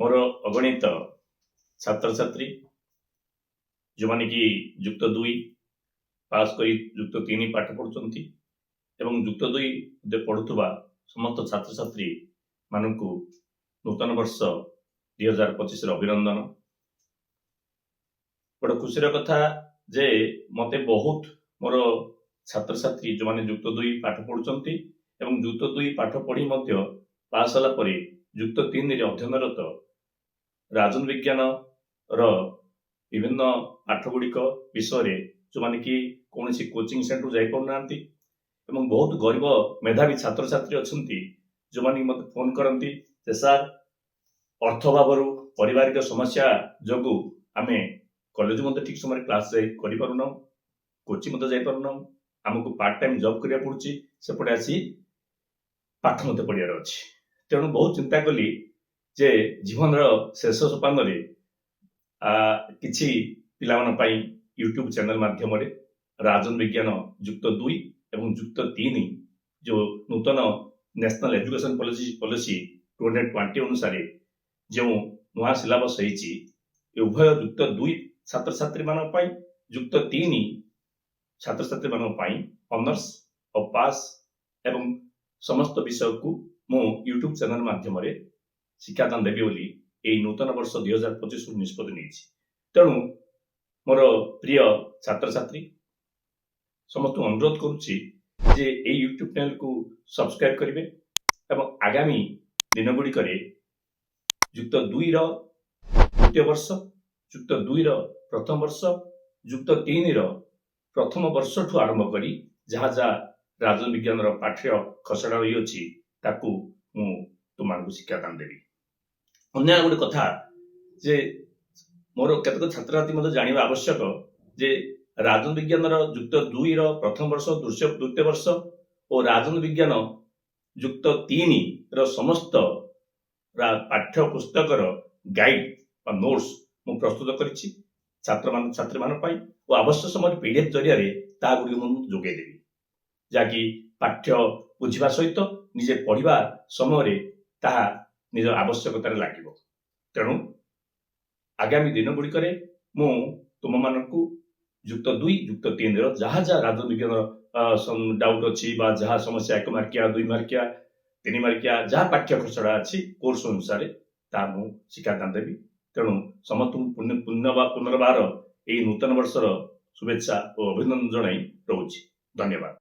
मोर अगणित छात्र छात्री जो माने कि युक्त 2 पास करी युक्त 3 पाठ पढ़ुचंती एवं युक्त 2 पढ़ुवा समस्त छात्र छात्री मानकु नूतन वर्ष 2025 अभिनंदन। बड़ खुशी कथा जे मते बहुत मोर छात्र छात्री जो माने युक्त 2 पाठ पढ़ुचंती एवं युक्त 2 पाठ पढ़ी मध्य पास होला परे युक्त 3 रे अध्ययनरत राजन विज्ञान रो विभिन्न पाठ गुड़िक विषय जो माने कि कौन सी कोचिंग सेंटर जाई पारनांती एवं बहुत गरीब मेधावी छात्र छात्री अच्छी जो माने मत फोन करती जे सर अर्थ भाव पारिवारिक समस्या जोगु आमे कॉलेज मत ठीक समय क्लास जाई करि पारुना कोचिंग मत जाई पारुना हमको पार्ट टाइम जॉब करिया पड़ुची सेपटे आसी पाठ मत पढ़ियार अछि। तेणु बहुत चिंता कली जे जीवन शेष सोपान किछि पिलामान पाई यूट्यूब चैनल माध्यम राजन विज्ञान युक्त 2 एवं युक्त 3 जो नूतन नेशनल एजुकेशन पॉलिसी 2020 अनुसार जो नुआ सिलेबस होईची उभय युक्त 2 छात्र छात्री मान पाई युक्त 3 छात्र छात्री मान पाई ऑनर्स और पास एवं समस्त विषय को मु यूट्यूब चैनल माध्यम शिक्षादान देवी बोली यही नूतन वर्ष 2025 निष्पत्ति नहीं। तेणु मोर प्रिय छात्र छात्री समस्त अनुरोध करुच्ची जे ए यूट्यूब चैनल को सब्सक्राइब करेंगे एवं आगामी दिन गुड़िक युक्त 2 द्वितीय वर्ष युक्त 2 प्रथम वर्ष युक्त 3 प्रथम वर्ष ठू आरंभ करी जहाँ जहाँ राजन विज्ञान पाठ्य खसड़ा रही अच्छी ताकू मु तुम शिक्षादान देवी। अन्य गोटे कथा जे मोर केतक छात्र छात्री मत जानिबा आवश्यक जे राजन विज्ञान युक्त 2 प्रथम वर्ष द्वितीय वर्ष और राजन विज्ञान युक्त 3 समस्त पाठ्य पुस्तक गाइड नोट्स मु प्रस्तुत करिछि छात्री मान पाई और आवश्यक समय पीडीएफ जरिया ता गुडी मु जोगे देबी जाकि पाठ्य बुझा सहित निजे पढ़ा समय ताहा निज आवश्यकता लगे। तेणु आगामी दिन गुड़िक मु तुम मानकु युक्त 2 युक्त 3 जहाँ जहाँ राजन विज्ञान डाउट अच्छी जहाँ समस्या 1 मार्किया 2 मार्किया 3 मार्किया जहाँ पाठ्य खसड़ा अच्छी कोर्स अनुसार ता मु शिक्षादान देवी। तेणु समस्त पुनर्बार यही नूतन वर्षर शुभेच्छा और अभिनंदन जनाई रोची। धन्यवाद।